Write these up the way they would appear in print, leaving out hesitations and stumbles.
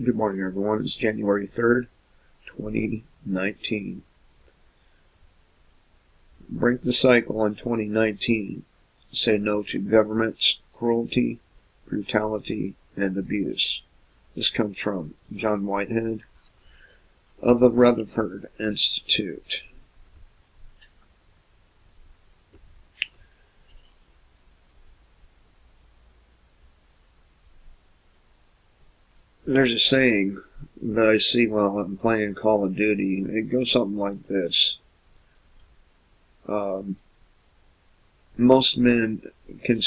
Good morning, everyone. It's January 3rd, 2019. Break the cycle in 2019. Say no to government's cruelty, brutality, and abuse. This comes from John Whitehead of the Rutherford Institute. There's a saying that I see while I'm playing Call of Duty. It goes something like this. Most men can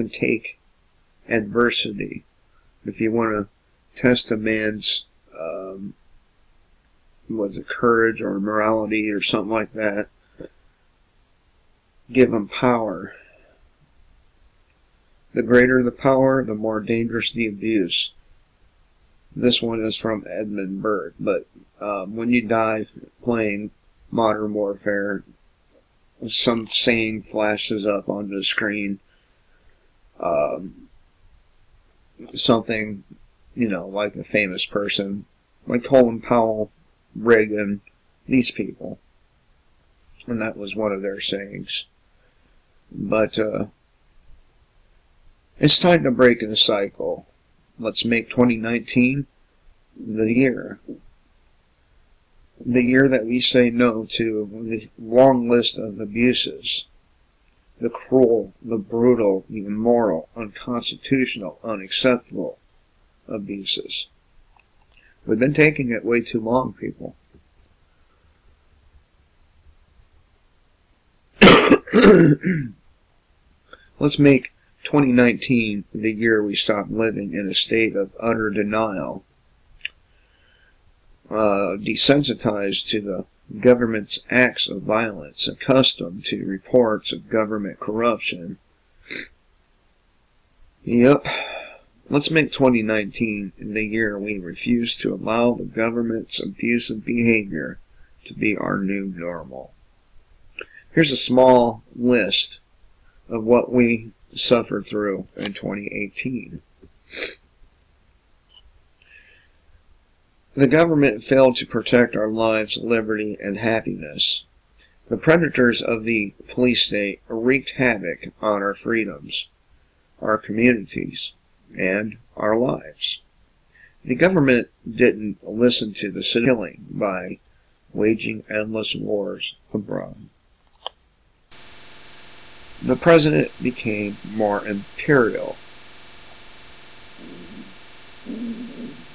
take adversity. If you want to test a man's courage or morality or something like that, give him power. The greater the power, the more dangerous the abuse. This one is from Edmund Burke, but when you die playing Modern Warfare, some saying flashes up on the screen. Something, like a famous person, like Colin Powell, Reagan, these people. And that was one of their sayings. But it's time to break the cycle. Let's make 2019 the year. The year that we say no to the long list of abuses. The cruel, the brutal, the immoral, unconstitutional, unacceptable abuses. We've been taking it way too long, people. Let's make 2019 the year we stop living in a state of utter denial, desensitized to the government's acts of violence, accustomed to reports of government corruption. Yep. Let's make 2019 the year we refuse to allow the government's abusive behavior to be our new normal. Here's a small list of what we suffered through in 2018. The government failed to protect our lives, liberty, and happiness. The predators of the police state wreaked havoc on our freedoms, our communities, and our lives. The government didn't listen to the killing by waging endless wars abroad. The president became more imperial.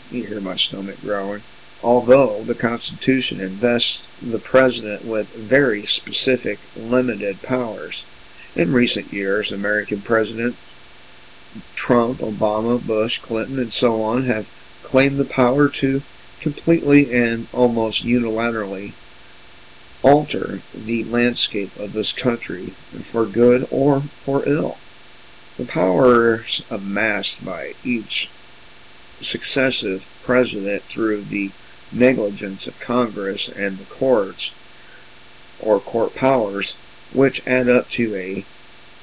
You hear my stomach growling. Although the Constitution invests the president with very specific, limited powers. In recent years, American President Trump, Obama, Bush, Clinton, and so on have claimed the power to completely and almost unilaterally alter the landscape of this country for good or for ill. The powers amassed by each successive president through the negligence of Congress and the courts, or court powers, which add up to a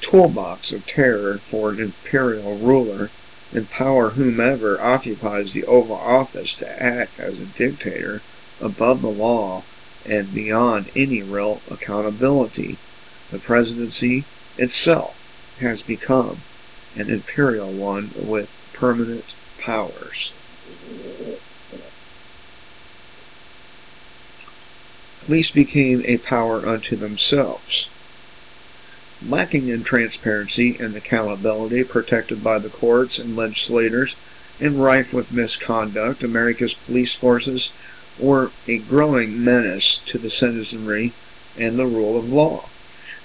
toolbox of terror for an imperial ruler, empower whomever occupies the Oval Office to act as a dictator above the law and beyond any real accountability. The presidency itself has become an imperial one with permanent powers. Police became a power unto themselves. Lacking in transparency and accountability, protected by the courts and legislators, and rife with misconduct, America's police forces were a growing menace to the citizenry and the rule of law.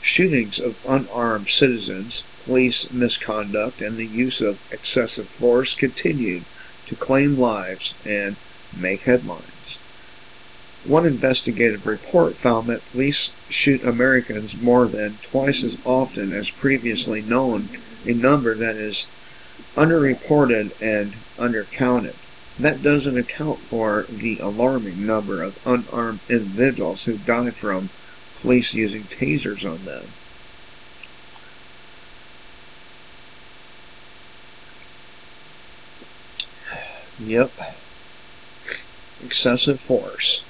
Shootings of unarmed citizens, police misconduct, and the use of excessive force continued to claim lives and make headlines. One investigative report found that police shoot Americans more than twice as often as previously known, a number that is underreported and undercounted. That doesn't account for the alarming number of unarmed individuals who die from police using tasers on them. Yep. excessive force.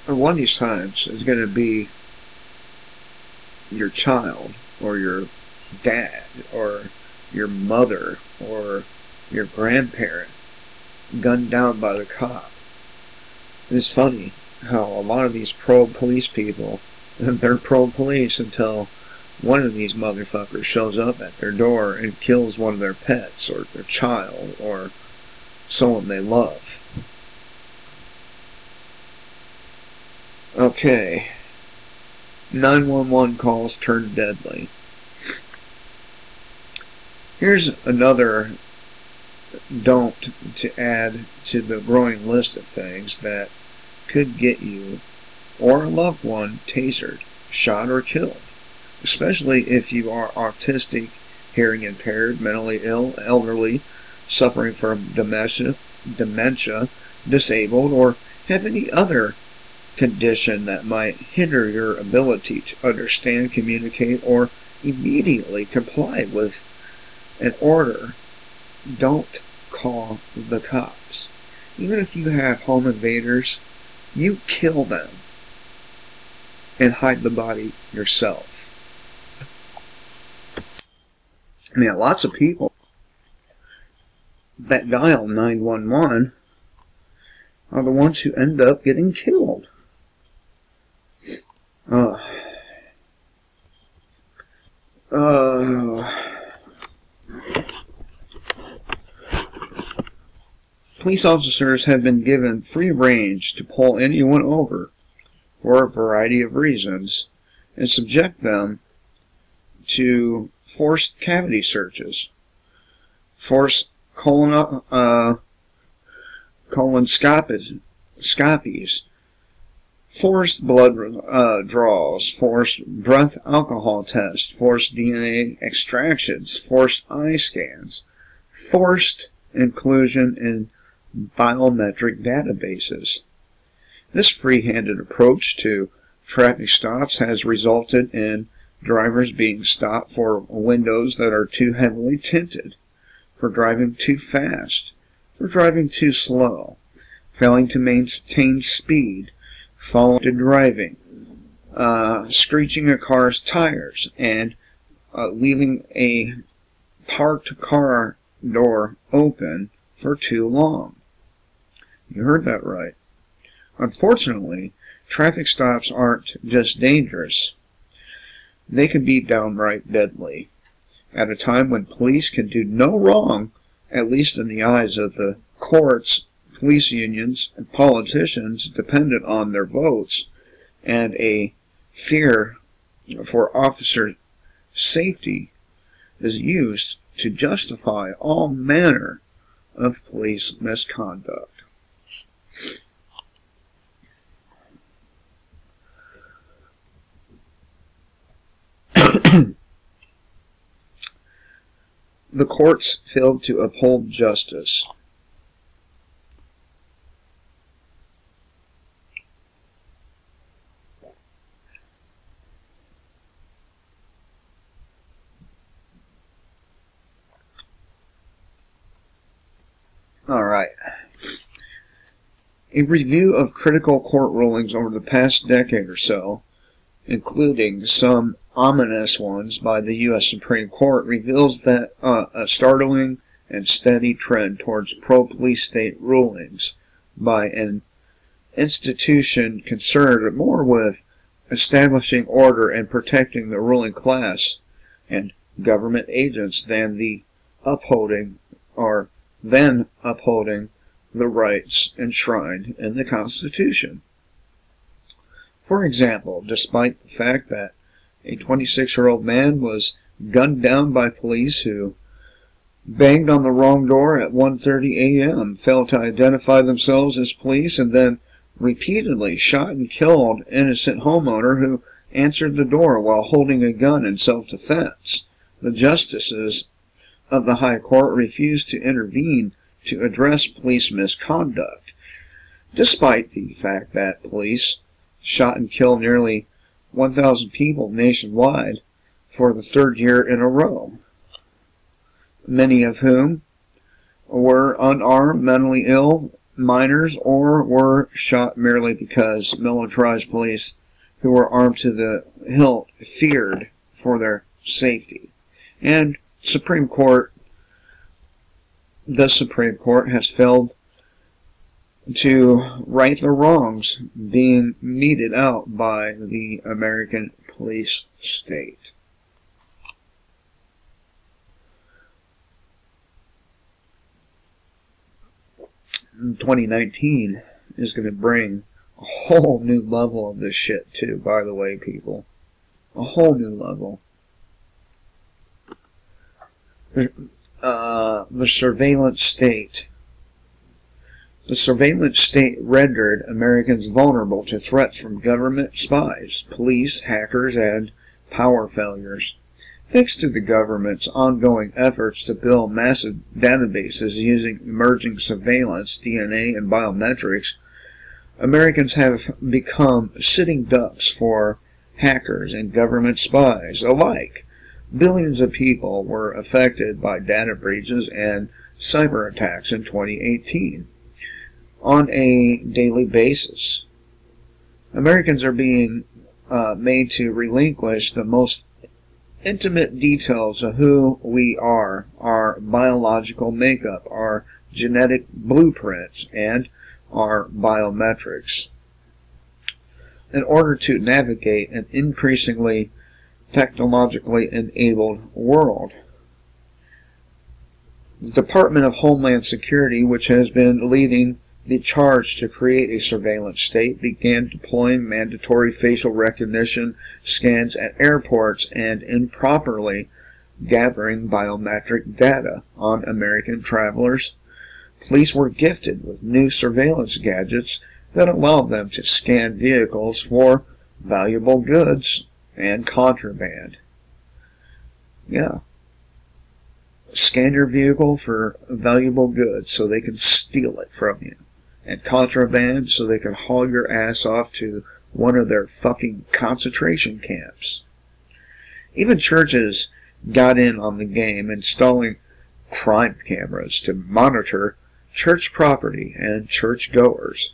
And one of these times is going to be your child, or your dad, or your mother, or your grandparent gunned down by the cop. It's funny how a lot of these pro-police people, they're pro-police until one of these motherfuckers shows up at their door and kills one of their pets, or their child, or someone they love. Okay. 911 calls turned deadly. Here's another don't to add to the growing list of things that could get you or a loved one tasered, shot, or killed, especially if you are autistic, hearing impaired, mentally ill, elderly, suffering from dementia, disabled, or have any other condition that might hinder your ability to understand, communicate, or immediately comply with an order. Don't call the cops. Even if you have home invaders, you kill them and hide the body yourself. I mean, lots of people that dial 911 are the ones who end up getting killed. Police officers have been given free range to pull anyone over for a variety of reasons and subject them to forced cavity searches, forced colonoscopies, forced blood draws, forced breath alcohol tests, forced DNA extractions, forced eye scans, forced inclusion in biometric databases. This free-handed approach to traffic stops has resulted in drivers being stopped for windows that are too heavily tinted, for driving too fast, for driving too slow, failing to maintain speed, following to driving, screeching a car's tires, and leaving a parked car door open for too long. You heard that right. Unfortunately, traffic stops aren't just dangerous. They can be downright deadly. At a time when police can do no wrong, at least in the eyes of the courts, police unions, and politicians dependent on their votes, and a fear for officer safety is used to justify all manner of police misconduct. The courts failed to uphold justice. Alright. A review of critical court rulings over the past decade or so, including some ominous ones by the U.S. Supreme Court, reveals that a startling and steady trend towards pro-police state rulings by an institution concerned more with establishing order and protecting the ruling class and government agents than upholding the rights enshrined in the Constitution. For example, despite the fact that a 26-year-old man was gunned down by police who banged on the wrong door at 1:30 a.m., failed to identify themselves as police, and then repeatedly shot and killed innocent homeowner who answered the door while holding a gun in self-defense, the justices of the High Court refused to intervene to address police misconduct, despite the fact that police shot and killed nearly 1,000 people nationwide for the third year in a row. many of whom were unarmed, mentally ill minors, or were shot merely because militarized police who were armed to the hilt feared for their safety. And the Supreme Court has failed to right the wrongs being meted out by the American police state. In 2019 is going to bring a whole new level of this shit too, by the way, people. A whole new level. The surveillance state. The surveillance state rendered Americans vulnerable to threats from government spies, police, hackers, and power failures. Thanks to the government's ongoing efforts to build massive databases using emerging surveillance, DNA, and biometrics, Americans have become sitting ducks for hackers and government spies alike. Billions of people were affected by data breaches and cyber attacks in 2018 on a daily basis. Americans are being made to relinquish the most intimate details of who we are, our biological makeup, our genetic blueprints, and our biometrics, in order to navigate an increasingly technologically enabled world. The Department of Homeland Security, which has been leading the charge to create a surveillance state, began deploying mandatory facial recognition scans at airports and improperly gathering biometric data on American travelers. Police were gifted with new surveillance gadgets that allowed them to scan vehicles for valuable goods and contraband. Yeah. Scan your vehicle for valuable goods so they can steal it from you. And contraband so they can haul your ass off to one of their fucking concentration camps. Even churches got in on the game, installing crime cameras to monitor church property and churchgoers.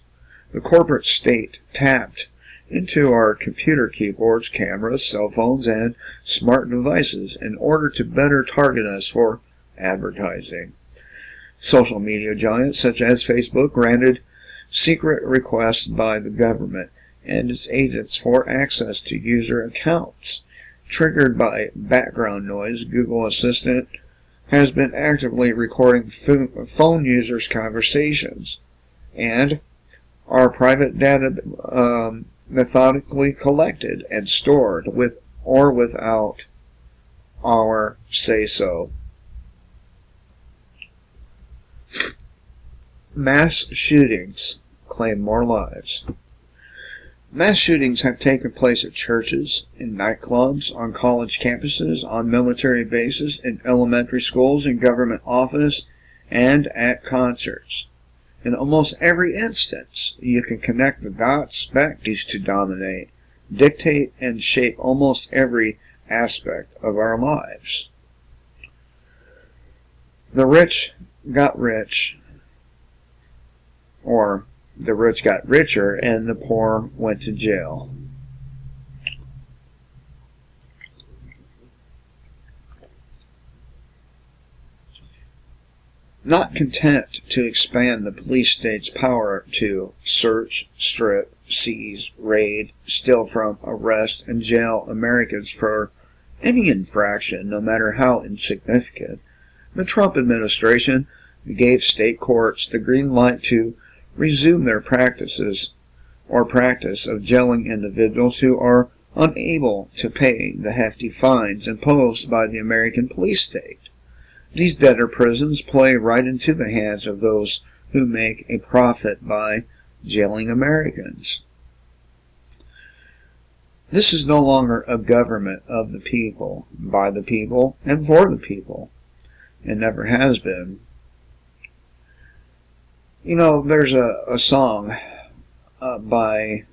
The corporate state tapped into our computer keyboards, cameras, cell phones, and smart devices in order to better target us for advertising. Social media giants such as Facebook granted secret requests by the government and its agents for access to user accounts. Triggered by background noise, Google Assistant has been actively recording phone users' conversations, and our private data methodically collected and stored with or without our say-so. Mass shootings claim more lives. Mass shootings have taken place at churches, in nightclubs, on college campuses, on military bases, in elementary schools, in government offices, and at concerts. In almost every instance, you can connect the dots back to dominate, dictate, and shape almost every aspect of our lives. The rich got rich, or the rich got richer, and the poor went to jail. Not content to expand the police state's power to search, strip, seize, raid, steal from, arrest, and jail Americans for any infraction, no matter how insignificant, the Trump administration gave state courts the green light to resume their practice of jailing individuals who are unable to pay the hefty fines imposed by the American police state. These debtor prisons play right into the hands of those who make a profit by jailing Americans. This is no longer a government of the people, by the people, and for the people. It never has been. You know, there's a song by,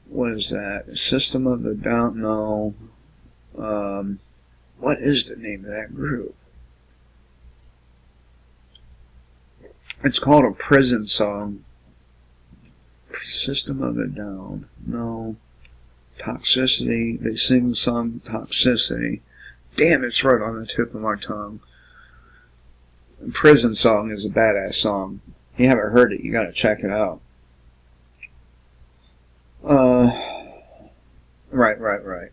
what is that? System of the Down? No. What is the name of that group? It's called a prison song. System of a Down. No. Toxicity. They sing the song Toxicity. Damn, it's right on the tip of my tongue. Prison Song is a badass song. If you haven't heard it, you gotta check it out. Right.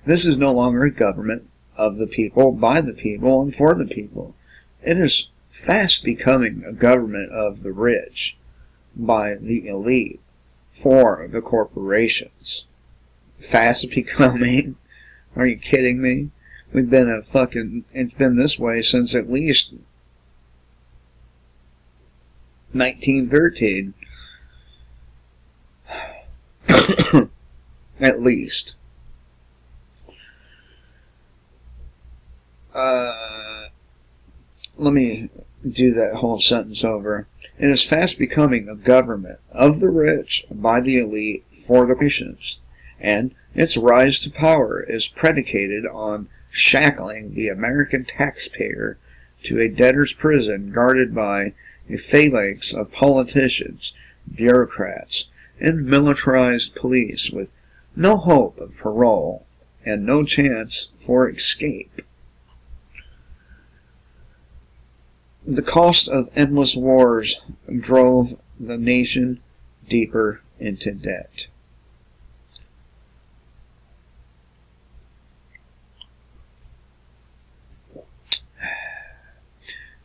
This is no longer a government of the people, by the people, and for the people. It is fast becoming a government of the rich, by the elite, for the corporations. Fast becoming? Are you kidding me? We've been it's been this way since at least 1913. At least. Let me do that whole sentence over. It is fast becoming a government of the rich, by the elite, for the nations, and its rise to power is predicated on shackling the American taxpayer to a debtor's prison guarded by a phalanx of politicians, bureaucrats, and militarized police with no hope of parole and no chance for escape. The cost of endless wars drove the nation deeper into debt.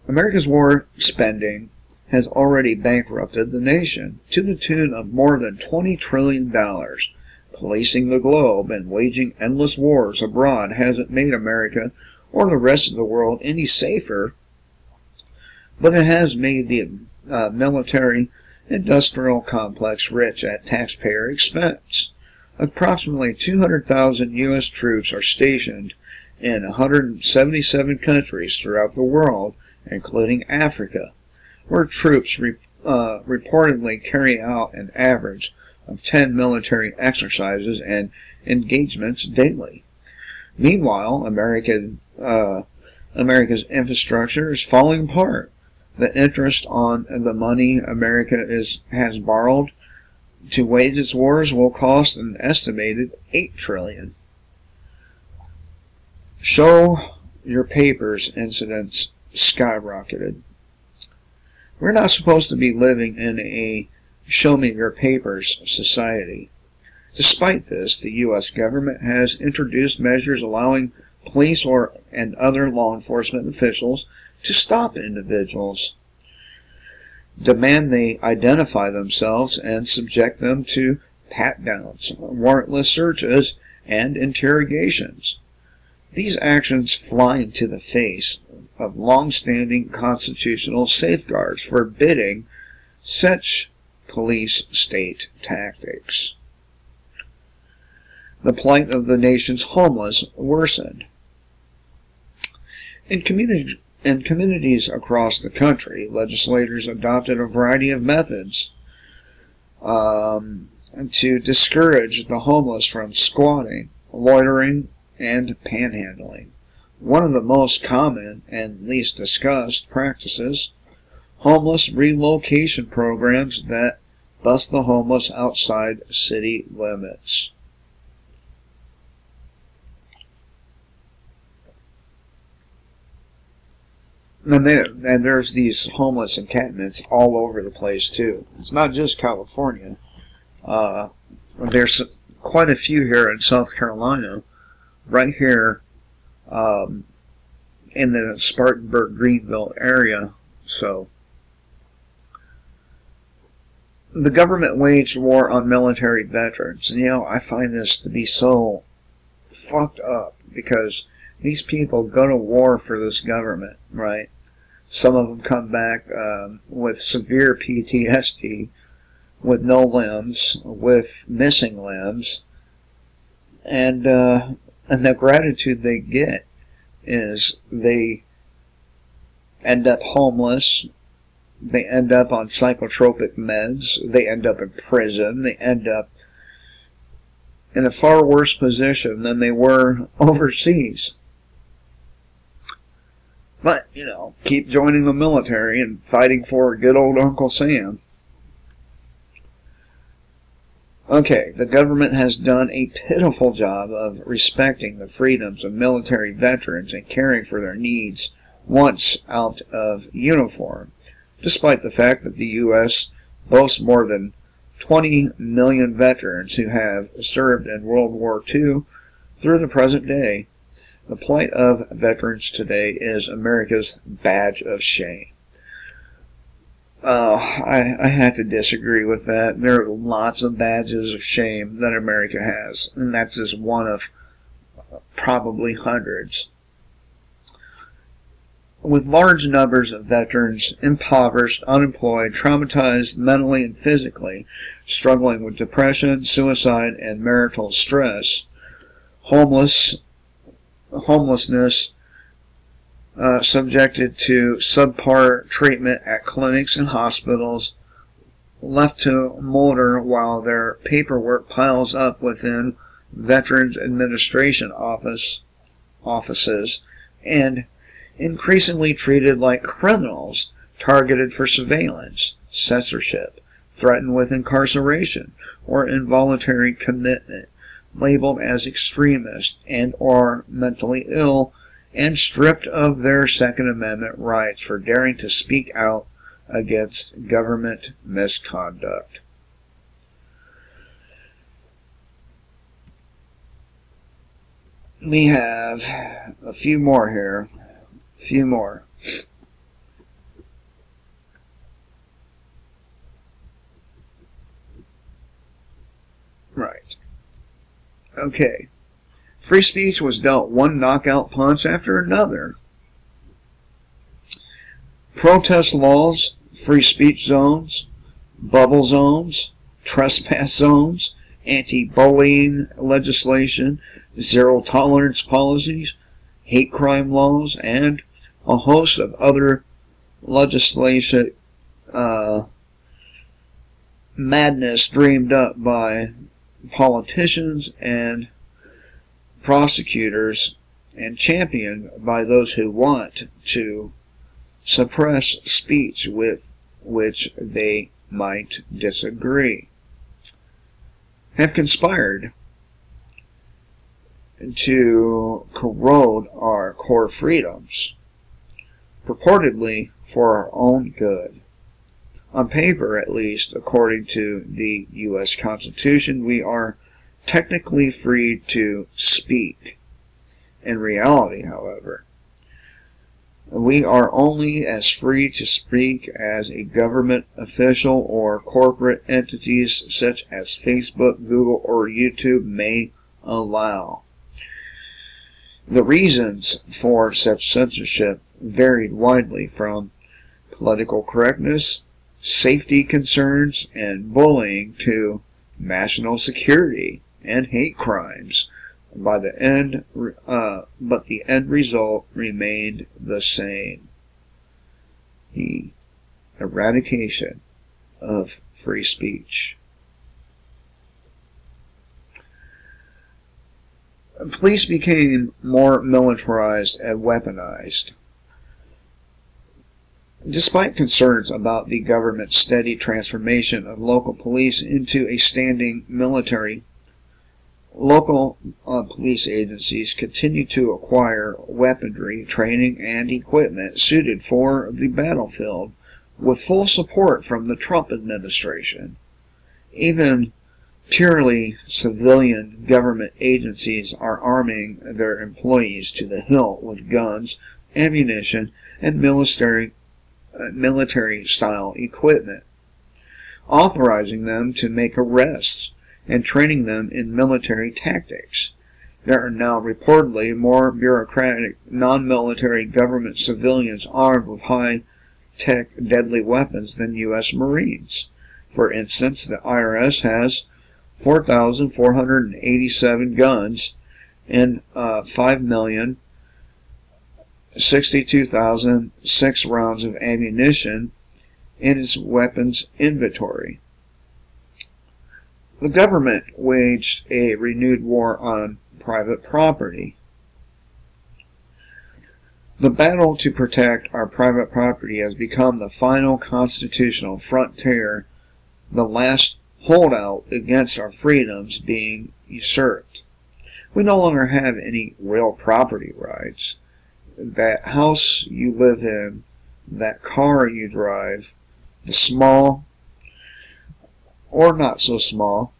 America's war spending has already bankrupted the nation to the tune of more than $20 trillion. Policing the globe and waging endless wars abroad hasn't made America or the rest of the world any safer, but it has made the military-industrial complex rich at taxpayer expense. Approximately 200,000 U.S. troops are stationed in 177 countries throughout the world, including Africa, where troops reportedly carry out an average of 10 military exercises and engagements daily. Meanwhile, America's infrastructure is falling apart. The interest on the money America has borrowed to wage its wars will cost an estimated $8 trillion. Show your papers incidents skyrocketed. We're not supposed to be living in a show me your papers society. Despite this, the U.S. government has introduced measures allowing police and other law enforcement officials to stop individuals, demand they identify themselves, and subject them to pat-downs, warrantless searches, and interrogations. These actions fly into the face of long-standing constitutional safeguards forbidding such police-state tactics. The plight of the nation's homeless worsened. In communities across the country, legislators adopted a variety of methods to discourage the homeless from squatting, loitering, and panhandling. One of the most common and least discussed practices, homeless relocation programs that bus the homeless outside city limits. And there's these homeless encampments all over the place too. It's not just California. There's quite a few here in South Carolina, right here in the Spartanburg-Greenville area. So the government waged war on military veterans. And, I find this to be so fucked up because these people go to war for this government, right? Some of them come back with severe PTSD, with no limbs, with missing limbs, and the gratitude they get is they end up homeless, they end up on psychotropic meds, they end up in prison, they end up in a far worse position than they were overseas. But, you know, keep joining the military and fighting for good old Uncle Sam. Okay, the government has done a pitiful job of respecting the freedoms of military veterans and caring for their needs once out of uniform, despite the fact that the U.S. boasts more than 20 million veterans who have served in World War II through the present day. The plight of veterans today is America's badge of shame. I have to disagree with that. There are lots of badges of shame that America has, and that's just one of probably hundreds. With large numbers of veterans impoverished, unemployed, traumatized mentally and physically, struggling with depression, suicide, and marital stress, homelessness, subjected to subpar treatment at clinics and hospitals, left to molder while their paperwork piles up within Veterans Administration offices, and increasingly treated like criminals, targeted for surveillance, censorship, threatened with incarceration or involuntary commitment, labeled as extremist and or mentally ill, and stripped of their Second Amendment rights for daring to speak out against government misconduct. We have a few more here. Few more. Right. Okay. Free speech was dealt one knockout punch after another. Protest laws, free speech zones, bubble zones, trespass zones, anti-bullying legislation, zero-tolerance policies, hate crime laws, and a host of other legislation madness dreamed up by politicians and prosecutors and championed by those who want to suppress speech with which they might disagree, have conspired to corrode our core freedoms, purportedly for our own good. On paper, at least, according to the U.S. Constitution, we are technically free to speak. In reality, however, we are only as free to speak as a government official or corporate entities such as Facebook, Google, or YouTube may allow. The reasons for such censorship varied widely, from political correctness, safety concerns, and bullying to national security and hate crimes. But the end result remained the same: the eradication of free speech. Police became more militarized and weaponized. Despite concerns about the government's steady transformation of local police into a standing military, local police agencies continue to acquire weaponry, training, and equipment suited for the battlefield, with full support from the Trump administration. Even purely civilian government agencies are arming their employees to the hilt with guns, ammunition, and military-style equipment, authorizing them to make arrests and training them in military tactics. There are now reportedly more bureaucratic, non-military government civilians armed with high-tech deadly weapons than U.S. Marines. For instance, the IRS has 4,487 guns and 5,062,006 rounds of ammunition in its weapons inventory. The government waged a renewed war on private property. The battle to protect our private property has become the final constitutional frontier, the last holdout against our freedoms being usurped. We no longer have any real property rights. That house you live in, that car you drive, the small or not so small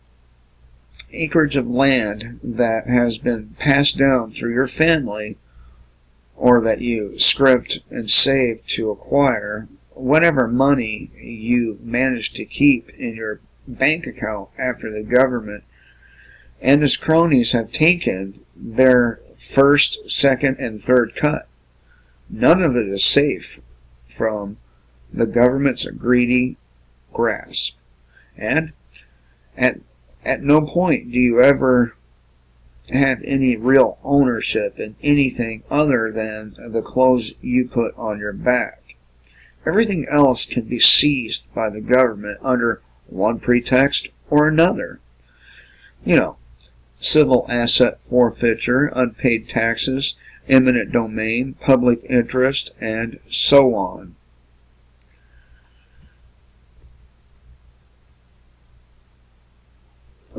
acreage of land that has been passed down through your family or that you script and save to acquire, whatever money you manage to keep in your bank account after the government and its cronies have taken their first, second, and third cut. None of it is safe from the government's greedy grasp. And at no point do you ever have any real ownership in anything other than the clothes you put on your back. Everything else can be seized by the government under one pretext or another. You know, civil asset forfeiture, unpaid taxes, eminent domain, public interest, and so on.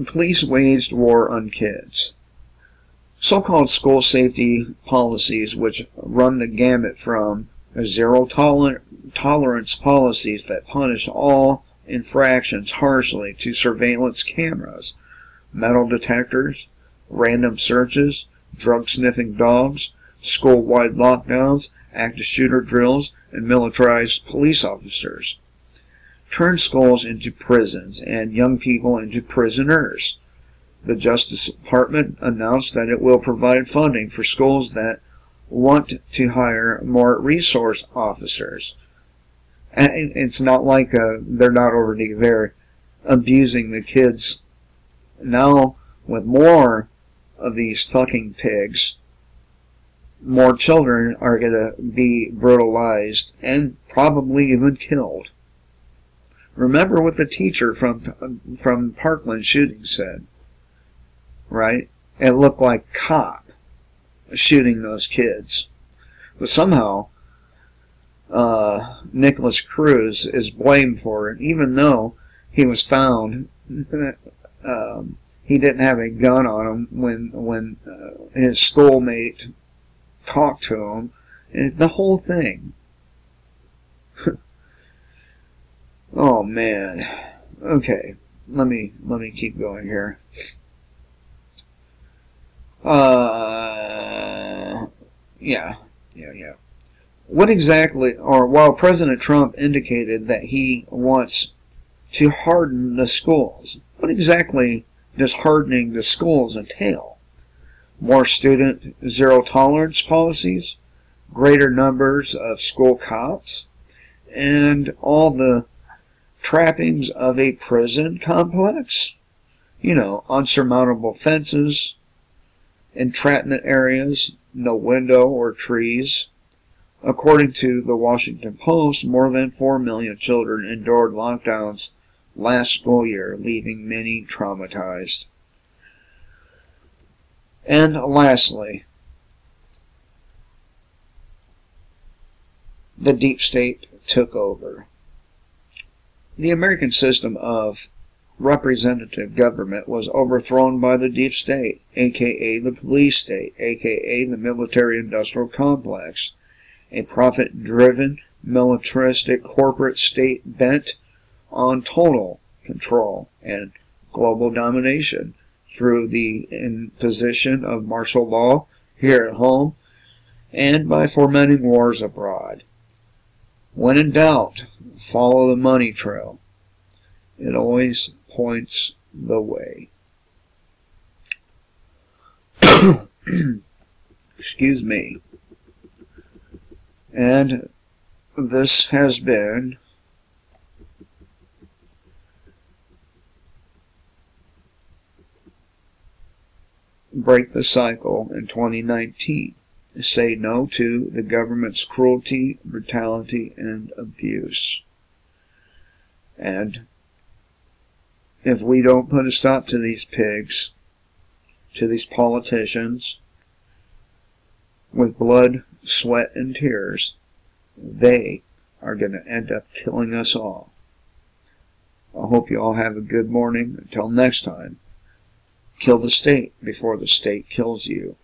Police waged war on kids. So-called school safety policies, which run the gamut from zero tolerance policies that punish all infractions harshly to surveillance cameras, metal detectors, random searches, drug-sniffing dogs, school-wide lockdowns, active shooter drills, and militarized police officers. Turn schools into prisons and young people into prisoners. The Justice Department announced that it will provide funding for schools that want to hire more resource officers. And it's not like they're not already there abusing the kids. Now, with more of these fucking pigs, more children are going to be brutalized and probably even killed. Remember what the teacher from Parkland shooting said, right? It looked like cop shooting those kids. But somehow, Nicholas Cruz is blamed for it, even though he was found he didn't have a gun on him when his schoolmate talked to him. And the whole thing. Oh man. Okay, let me keep going here. Yeah. What exactly, or while President Trump indicated that he wants to harden the schools, what exactly does hardening the schools entail? More student zero-tolerance policies, greater numbers of school cops, and all the trappings of a prison complex? You know, unsurmountable fences, entrapment areas, no window or trees. According to the Washington Post, more than 4 million children endured lockdowns last school year, leaving many traumatized. And lastly, the deep state took over. The American system of representative government was overthrown by the deep state, aka the police state, aka the military-industrial complex, a profit-driven, militaristic corporate state bent on total control and global domination through the imposition of martial law here at home and by fomenting wars abroad. When in doubt, follow the money trail. It always points the way. Excuse me. And this has been Break the Cycle in 2019. Say no to the government's cruelty, brutality, and abuse. And if we don't put a stop to these pigs, to these politicians, with blood, sweat, and tears, they are going to end up killing us all. I hope you all have a good morning. Until next time, kill the state before the state kills you.